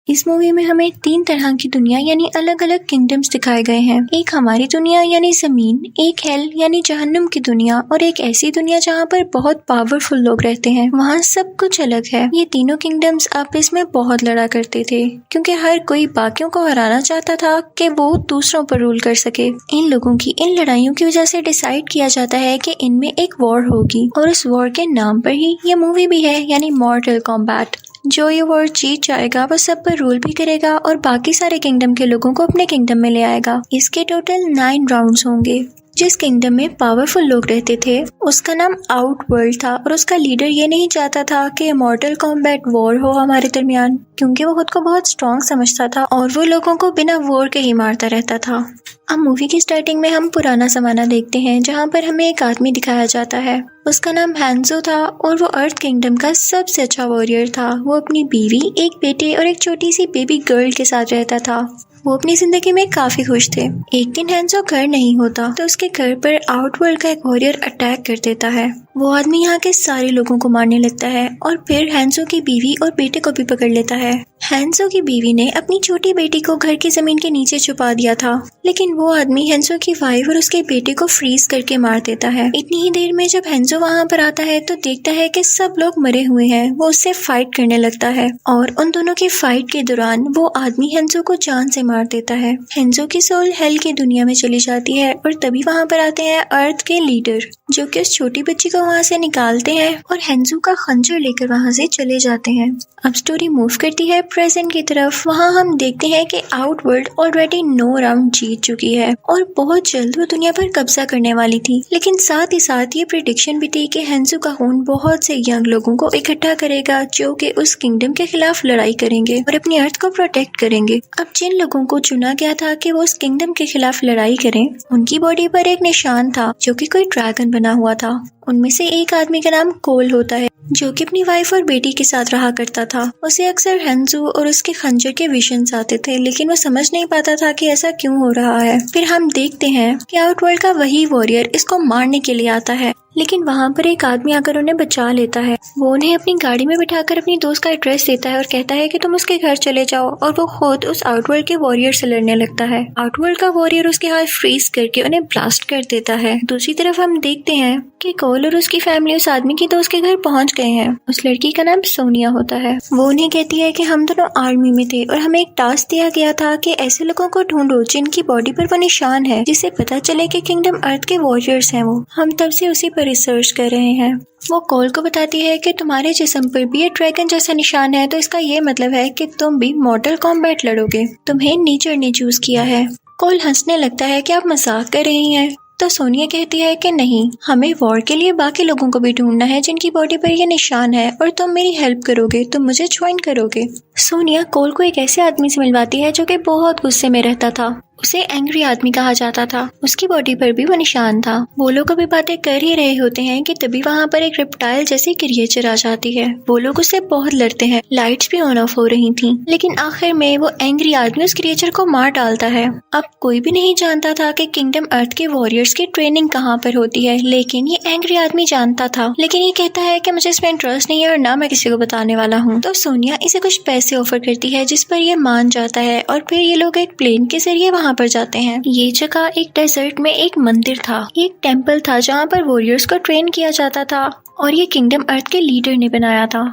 इस मूवी में हमें 3 तरह की दुनिया यानी अलग अलग किंगडम्स दिखाए गए हैं। एक हमारी दुनिया यानी जमीन, एक हेल यानी जहन्नुम की दुनिया और एक ऐसी दुनिया जहाँ पर बहुत पावरफुल लोग रहते हैं। वहाँ सब कुछ अलग है। ये तीनों किंगडम्स आपस में बहुत लड़ा करते थे क्योंकि हर कोई बाकियों को हराना चाहता था कि वो दूसरों पर रूल कर सके। इन लोगों की इन लड़ाइयों की वजह से डिसाइड किया जाता है कि इनमें एक वॉर होगी और उस वॉर के नाम पर ही ये मूवी भी है यानी मॉर्टल कॉम्बैट। जो ये वॉर जीत जाएगा वो सब पर रूल भी करेगा और बाकी सारे किंगडम के लोगों को अपने किंगडम में ले आएगा। इसके टोटल 9 राउंड्स होंगे। जिस किंगडम में पावरफुल लोग रहते थे उसका नाम आउटवर्ल्ड था और उसका लीडर ये नहीं चाहता था कि मॉर्टल कॉम्बैट वॉर हो हमारे दरमियान, क्योंकि वो खुद को बहुत स्ट्रॉन्ग समझता था और वो लोगों को बिना वॉर के ही मारता रहता था। अब मूवी की स्टार्टिंग में हम पुराना जमाना देखते हैं जहाँ पर हमें एक आदमी दिखाया जाता है। उसका नाम हैंजो था और वो अर्थ किंगडम का सबसे अच्छा वॉरियर था। वो अपनी बीवी, एक बेटे और एक छोटी सी बेबी गर्ल के साथ रहता था। वो अपनी जिंदगी में काफी खुश थे। एक दिन हैंजो घर नहीं होता तो उसके घर पर आउटवर्ल्ड का एक वॉरियर अटैक कर देता है। वो आदमी यहाँ के सारे लोगों को मारने लगता है और फिर हैंजो की बीवी और बेटे को भी पकड़ लेता है। हैंजो की बीवी ने अपनी छोटी बेटी को घर की जमीन के नीचे छुपा दिया था, लेकिन वो आदमी हैंजो की वाइफ और उसके बेटे को फ्रीज करके मार देता है। इतनी ही देर में जब हैंजो वहाँ पर आता है तो देखता है कि सब लोग मरे हुए हैं। वो उससे फाइट करने लगता है और उन दोनों की फाइट के दौरान वो आदमी हैंजो को जान से मार देता है। हैंजो की सोल हेल की दुनिया में चली जाती है और तभी वहाँ पर आते हैं अर्थ के लीडर, जो कि उस छोटी बच्ची को वहाँ से निकालते हैं और हैंजो का खंजर लेकर वहाँ से चले जाते हैं। अब स्टोरी मूव करती है प्रेजेंट की तरफ। वहाँ हम देखते हैं कि आउटवर्ल्ड ऑलरेडी 9 राउंड जीत चुकी है और बहुत जल्द वो दुनिया पर कब्जा करने वाली थी, लेकिन साथ ही साथ ये प्रेडिक्शन भी थी कि हैंजो का खून बहुत से यंग लोगों को इकट्ठा करेगा जो कि उस किंगडम के खिलाफ लड़ाई करेंगे और अपनी अर्थ को प्रोटेक्ट करेंगे। अब जिन लोगों को चुना गया था कि वो उस किंगडम के खिलाफ लड़ाई करें, उनकी बॉडी पर एक निशान था जो कि कोई ड्रैगन बना हुआ था। उनमें से एक आदमी का नाम कोल होता है जो कि अपनी वाइफ और बेटी के साथ रहा करता था। उसे अक्सर हैंजो और उसके खंजर के विजन्स आते थे, लेकिन वो समझ नहीं पाता था कि ऐसा क्यों हो रहा है। फिर हम देखते हैं कि आउटवर्ल्ड का वही वॉरियर इसको मारने के लिए आता है, लेकिन वहाँ पर एक आदमी आकर उन्हें बचा लेता है। वो उन्हें अपनी गाड़ी में बिठाकर अपनी दोस्त का एड्रेस देता है और कहता है कि तुम उसके घर चले जाओ, और वो खुद उस आउटवर्ल्ड के वॉरियर से लड़ने लगता है। आउटवर्ल्ड का वॉरियर उसके हाथ फ्रीज करके उन्हें ब्लास्ट कर देता है। दूसरी तरफ हम देखते हैं कि कोल और उसकी फैमिली उस आदमी की दोस्त के घर पहुंच गए हैं। उस लड़की का नाम सोनिया होता है। वो उन्हें कहती है कि हम दोनों आर्मी में थे और हमें एक टास्क दिया गया था कि ऐसे लोगों को ढूंढो जिनकी बॉडी पर वो निशान है, जिससे पता चले कि किंगडम अर्थ के वॉरियर्स हैं। वो हम तब से उसी पर रिसर्च कर रहे हैं। वो कोल को बताती है कि तुम्हारे जिस्म पर भी ये ड्रैगन जैसा निशान है, तो इसका ये मतलब है कि तुम भी मॉर्टल कॉम्बैट लड़ोगे। तुम्हें नेचर ने चूज किया है। कोल हंसने लगता है कि आप मजाक कर रही हैं। तो सोनिया कहती है कि नहीं, हमें वॉर के लिए बाकी लोगों को भी ढूंढना है जिनकी बॉडी पर ये निशान है, और तुम मेरी हेल्प करोगे, तुम मुझे ज्वाइन करोगे। सोनिया कोल को एक ऐसे आदमी से मिलवाती है जो कि बहुत गुस्से में रहता था। उसे एंग्री आदमी कहा जाता था। उसकी बॉडी पर भी वो निशान था। वो लोग अभी बातें कर ही रहे होते हैं कि तभी वहाँ पर एक रेप्टाइल जैसी क्रिएचर आ जाती है। वो लोग उससे बहुत लड़ते हैं। लाइट्स भी ऑन ऑफ हो रही थी, लेकिन आखिर में वो एंग्री आदमी उस क्रिएचर को मार डालता है। अब कोई भी नहीं जानता था कि किंगडम अर्थ के वॉरियर्स की ट्रेनिंग कहाँ पर होती है, लेकिन ये एंग्री आदमी जानता था। लेकिन ये कहता है कि मुझे इसमें इंटरेस्ट नहीं है और ना मैं किसी को बताने वाला हूँ। तो सोनिया इसे कुछ पैसे ऑफर करती है, जिस पर ये मान जाता है और फिर ये लोग एक प्लेन के जरिए वहाँ पर जाते हैं। ये जगह एक डेजर्ट में एक मंदिर था, एक टेम्पल था जहाँ पर वॉरियर्स को ट्रेन किया जाता था, और ये किंगडम अर्थ के लीडर ने बनाया था।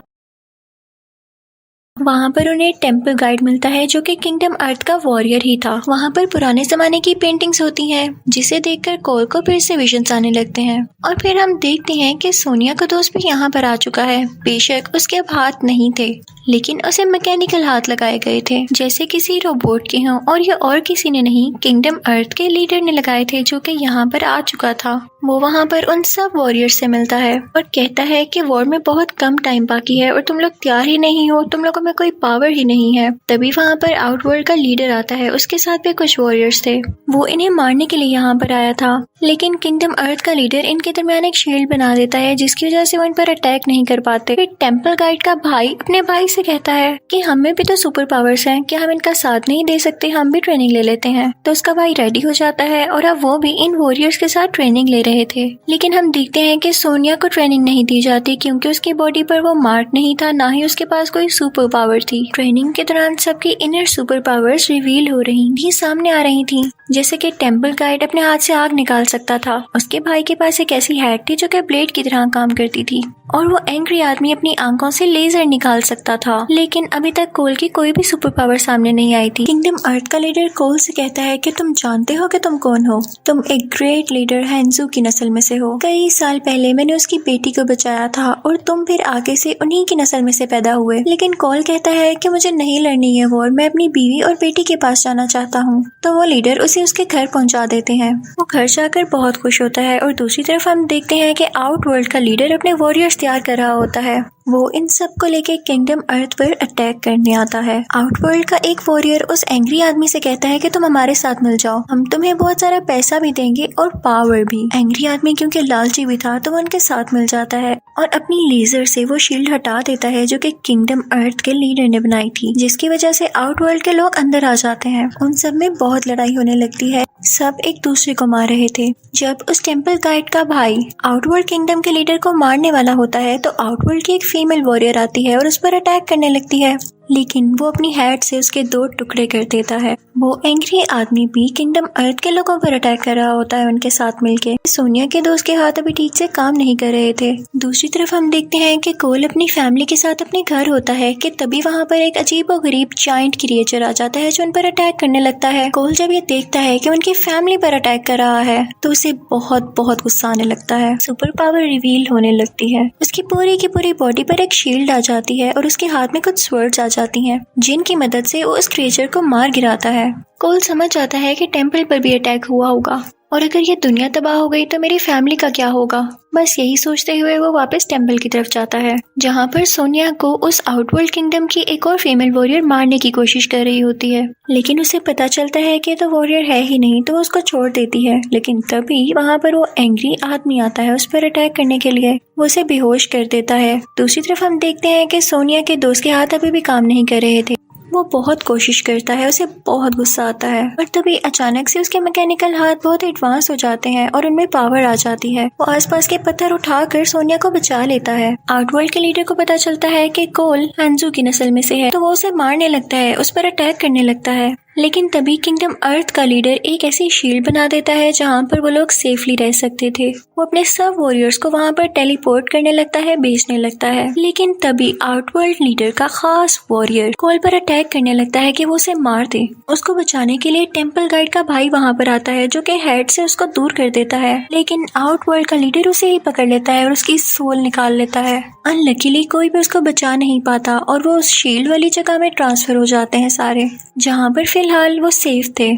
वहाँ पर उन्हें टेम्पल गाइड मिलता है जो कि किंगडम अर्थ का वॉरियर ही था। वहाँ पर पुराने जमाने की पेंटिंग्स होती हैं, जिसे देखकर कोल को फिर से विजन्स आने लगते हैं। और फिर हम देखते हैं कि सोनिया का दोस्त भी यहाँ पर आ चुका है। बेशक उसके अब हाथ नहीं थे, लेकिन उसे मैकेनिकल हाथ लगाए गए थे जैसे किसी रोबोट के हों, और ये और किसी ने नहीं, किंगडम अर्थ के लीडर ने लगाए थे जो कि यहाँ पर आ चुका था। वो वहाँ पर उन सब वॉरियर्स से मिलता है और कहता है कि वॉर में बहुत कम टाइम बाकी है और तुम लोग तैयार ही नहीं हो, तुम लोगों में कोई पावर ही नहीं है। तभी वहाँ पर आउटवर्ल्ड का लीडर आता है। उसके साथ भी कुछ वॉरियर्स थे। वो इन्हें मारने के लिए यहाँ पर आया था, लेकिन किंगडम अर्थ का लीडर इनके दरमियान एक शील्ड बना देता है जिसकी वजह से वो इन पर अटैक नहीं कर पाते। फिर टेम्पल गाइड का भाई अपने भाई से कहता है कि हमें भी तो सुपर पावर्स हैं, क्या हम इनका साथ नहीं दे सकते, हम भी ट्रेनिंग ले लेते हैं। तो उसका भाई रेडी हो जाता है और अब वो भी इन वॉरियर्स के साथ ट्रेनिंग ले रहे थे। लेकिन हम देखते हैं कि सोनिया को ट्रेनिंग नहीं दी जाती क्योंकि उसकी बॉडी पर वो मार्क नहीं था, ना ही उसके पास कोई सुपर पावर थी। ट्रेनिंग के दौरान सबकी इनर सुपर पावर्स रिवील हो रही थी, सामने आ रही थी। जैसे कि टेम्पल गाइड अपने हाथ से आग निकाल सकता था, उसके भाई के पास एक ऐसी हैट थी जो कि ब्लेड की तरह काम करती थी, और वो एंग्री आदमी अपनी आंखों से लेजर निकाल सकता था। लेकिन अभी तक कोल की कोई भी सुपर पावर सामने नहीं आई थी। किंगडम अर्थ का लीडर कोल से कहता है कि तुम जानते हो कि तुम कौन हो? तुम एक ग्रेट लीडर हैंजू की नस्ल में से हो। कई साल पहले मैंने उसकी बेटी को बचाया था और तुम फिर आगे से उन्हीं की नस्ल में से पैदा हुए। लेकिन कोल कहता है कि मुझे नहीं लड़नी है वॉर, मैं अपनी बीवी और बेटी के पास जाना चाहता हूँ। तो वो लीडर उसे उसके घर पहुंचा देते हैं। वो घर जाकर बहुत खुश होता है और दूसरी तरफ हम देखते हैं कि आउट वर्ल्ड का लीडर अपने वॉरियर्स तैयार कर रहा होता है। वो इन सब को लेके किंगडम अर्थ पर अटैक करने आता है। आउटवर्ल्ड का एक वॉरियर उस एंग्री आदमी से कहता है कि तुम हमारे साथ मिल जाओ, हम तुम्हें बहुत सारा पैसा भी देंगे और पावर भी। एंग्री आदमी क्योंकि लालची भी था तो वो उनके साथ मिल जाता है और अपनी लेजर से वो शील्ड हटा देता है जो कि किंगडम अर्थ के लीडर ने बनाई थी, जिसकी वजह से आउटवर्ल्ड के लोग अंदर आ जाते हैं। उन सब में बहुत लड़ाई होने लगती है, सब एक दूसरे को मार रहे थे। जब उस टेम्पल गाइड का भाई आउटवर्ल्ड किंगडम के लीडर को मारने वाला होता है तो आउटवर्ल्ड की एक फीमेल वॉरियर आती है और उस पर अटैक करने लगती है, लेकिन वो अपनी हैट से उसके 2 टुकड़े कर देता है। वो एंग्री आदमी भी किंगडम अर्थ के लोगों पर अटैक कर रहा होता है उनके साथ मिलके। सोनिया के दोस्त के हाथ अभी ठीक से काम नहीं कर रहे थे। दूसरी तरफ हम देखते हैं कि कोल अपनी फैमिली के साथ अपने घर होता है कि तभी वहाँ पर एक अजीबोगरीब जायंट क्रिएचर आ जाता है जो उन पर अटैक करने लगता है। कोल जब ये देखता है कि उनकी फैमिली पर अटैक कर रहा है तो उसे बहुत बहुत गुस्सा आने लगता है। सुपर पावर रिवील होने लगती है, उसकी पूरी की पूरी बॉडी पर एक शील्ड आ जाती है और उसके हाथ में कुछ स्वर्ड्स आ जाती हैं जिनकी मदद से वो उस क्रिएचर को मार गिराता है। कोल समझ जाता है कि टेम्पल पर भी अटैक हुआ होगा और अगर ये दुनिया तबाह हो गई तो मेरी फैमिली का क्या होगा। बस यही सोचते हुए वो वापस टेम्पल की तरफ जाता है जहाँ पर सोनिया को उस आउटवर्ल्ड किंगडम की एक और फीमेल वॉरियर मारने की कोशिश कर रही होती है, लेकिन उसे पता चलता है कि तो वॉरियर है ही नहीं तो वो उसको छोड़ देती है। लेकिन तभी वहाँ पर वो एंग्री आदमी आता है उस पर अटैक करने के लिए, वो उसे बेहोश कर देता है। दूसरी तरफ हम देखते हैं कि सोनिया के दोस्त के हाथ अभी भी काम नहीं कर रहे थे। वो बहुत कोशिश करता है, उसे बहुत गुस्सा आता है और तभी अचानक से उसके मैकेनिकल हाथ बहुत एडवांस हो जाते हैं और उनमें पावर आ जाती है। वो आसपास के पत्थर उठाकर सोनिया को बचा लेता है। आउटवर्ल्ड के लीडर को पता चलता है कि कोल हैंजू की नस्ल में से है तो वो उसे मारने लगता है, उस पर अटैक करने लगता है। लेकिन तभी किंगडम अर्थ का लीडर एक ऐसी शील्ड बना देता है जहाँ पर वो लोग सेफली रह सकते थे। वो अपने सब वॉरियर्स को वहाँ पर टेलीपोर्ट करने लगता है, भेजने लगता है। लेकिन तभी आउटवर्ल्ड लीडर का खास वॉरियर कोल पर अटैक करने लगता है कि वो उसे मार दे। उसको बचाने के लिए टेम्पल गाइड का भाई वहाँ पर आता है जो कि हेड से उसको दूर कर देता है, लेकिन आउटवर्ल्ड का लीडर उसे ही पकड़ लेता है और उसकी सोल निकाल लेता है। अनलकीली कोई भी उसको बचा नहीं पाता और वो उस शील्ड वाली जगह में ट्रांसफर हो जाते हैं सारे, जहाँ पर फिलहाल वो सेफ थे।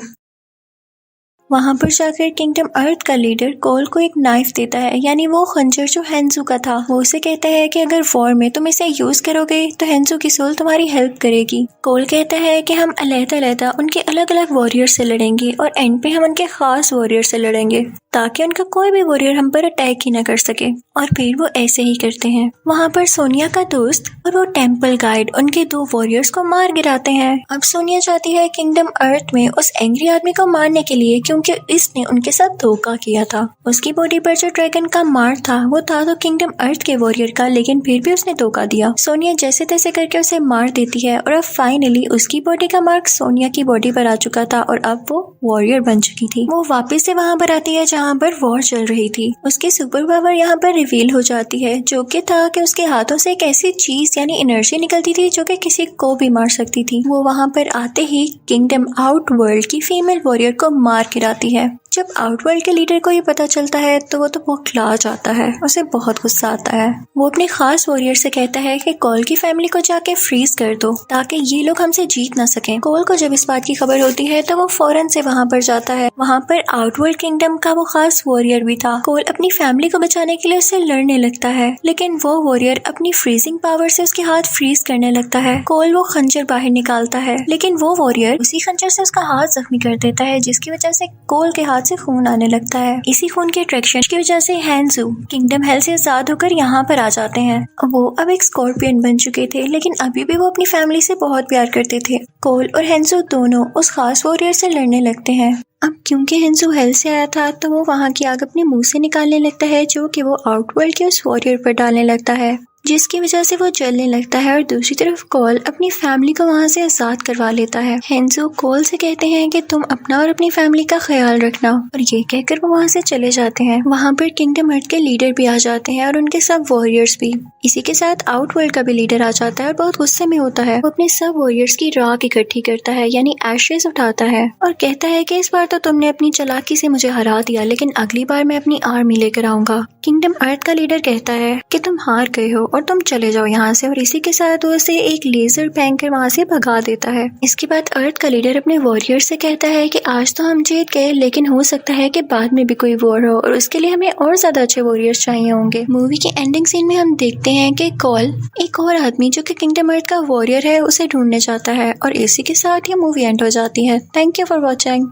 वहाँ पर जाकर किंगडम अर्थ का लीडर कोल को एक नाइफ देता है, यानी वो खंजर जो हैंजू का था। वो उसे कहता है कि अगर वॉर में तुम इसे यूज करोगे तो हैंजू की सोल तुम्हारी हेल्प करेगी। कोल कहता है कि हम अलग-अलग उनके अलग अलग वॉरियर से लड़ेंगे और एंड पे हम उनके खास वॉरियर से लड़ेंगे ताकि उनका कोई भी वॉरियर हम पर अटैक ही न कर सके। और फिर वो ऐसे ही करते हैं। वहाँ पर सोनिया का दोस्त और वो टेम्पल गाइड उनके 2 वॉरियर्स को मार गिराते हैं। अब सोनिया चाहती है किंगडम अर्थ में उस एंग्री आदमी को मारने के लिए क्योंकि इसने उनके साथ धोखा किया था। उसकी बॉडी पर जो ड्रैगन का मार्क था वो था तो किंगडम अर्थ के वॉरियर का, लेकिन फिर भी उसने धोखा दिया। सोनिया जैसे तैसे करके उसे मार देती है और अब फाइनली उसकी बॉडी का मार्क सोनिया की बॉडी पर आ चुका था और अब वो वॉरियर बन चुकी थी। वो वापस से वहाँ पर आती है जहाँ पर वॉर चल रही थी। उसकी सुपर पावर यहाँ पर रिवील हो जाती है जो कि था कि उसके हाथों से एक ऐसी चीज यानी एनर्जी निकलती थी जो कि किसी को भी मार सकती थी। वो वहाँ पर आते ही किंगडम आउटवर्ल्ड की फीमेल वॉरियर को मार गिराती है। जब आउटवर्ल्ड के लीडर को ये पता चलता है तो वो तो बौखला जाता है, उसे बहुत गुस्सा आता है। वो अपने खास वॉरियर से कहता है कि कोल की फैमिली को जाके फ्रीज कर दो ताकि ये लोग हमसे जीत ना सकें। कोल को जब इस बात की खबर होती है तो वो फौरन से वहाँ पर जाता है। वहाँ पर आउटवर्ल्ड किंगडम का वो खास वॉरियर भी था। कोल अपनी फैमिली को बचाने के लिए उससे लड़ने लगता है, लेकिन वो वॉरियर अपनी फ्रीजिंग पावर से उसके हाथ फ्रीज करने लगता है। कोल वो खंजर बाहर निकालता है, लेकिन वो वॉरियर उसी खंजर से उसका हाथ जख्मी कर देता है, जिसकी वजह से कोल के हाथ हाथ से खून आने लगता है। इसी खून के अट्रैक्शन की वजह से हैंजू किंगडम हेल से आजाद होकर यहाँ पर आ जाते हैं। वो अब एक स्कॉर्पियन बन चुके थे, लेकिन अभी भी वो अपनी फैमिली से बहुत प्यार करते थे। कोल और हैंजू दोनों उस खास वॉरियर से लड़ने लगते हैं। अब क्योंकि हैंजू हेल से आया था तो वो वहाँ की आग अपने मुंह से निकालने लगता है, जो कि वो आउटवर्ल्ड के उस वॉरियर पर डालने लगता है, जिसकी वजह से वो जलने लगता है। और दूसरी तरफ कोल अपनी फैमिली को वहाँ से आजाद करवा लेता है। हैंजू कोल से कहते हैं कि तुम अपना और अपनी फैमिली का ख्याल रखना, और ये कहकर वो वहाँ से चले जाते हैं। वहाँ पर किंगडम अर्थ के लीडर भी आ जाते हैं और उनके सब वॉरियर्स भी। इसी के साथ आउटवर्ल्ड का भी लीडर आ जाता है और बहुत गुस्से में होता है। वो अपने सब वॉरियर्स की राख इकट्ठी करता है, यानी एशेस उठाता है, और कहता है कि इस बार तो तुमने अपनी चालाकी से मुझे हरा दिया, लेकिन अगली बार मैं अपनी आर्मी लेकर आऊंगा। किंगडम अर्थ का लीडर कहता है कि तुम हार गए हो और तुम चले जाओ यहाँ से, और इसी के साथ वो उसे एक लेजर फेंक कर वहाँ से भगा देता है। इसके बाद अर्थ का लीडर अपने वॉरियर्स से कहता है कि आज तो हम जीत गए, लेकिन हो सकता है कि बाद में भी कोई वॉर हो, और उसके लिए हमें और ज्यादा अच्छे वॉरियर्स चाहिए होंगे। मूवी के एंडिंग सीन में हम देखते हैं कि कोल एक और आदमी जो कि किंगडम अर्थ का वॉरियर है उसे ढूंढने जाता है, और इसी के साथ ये मूवी एंड हो जाती है। Thank you for watching.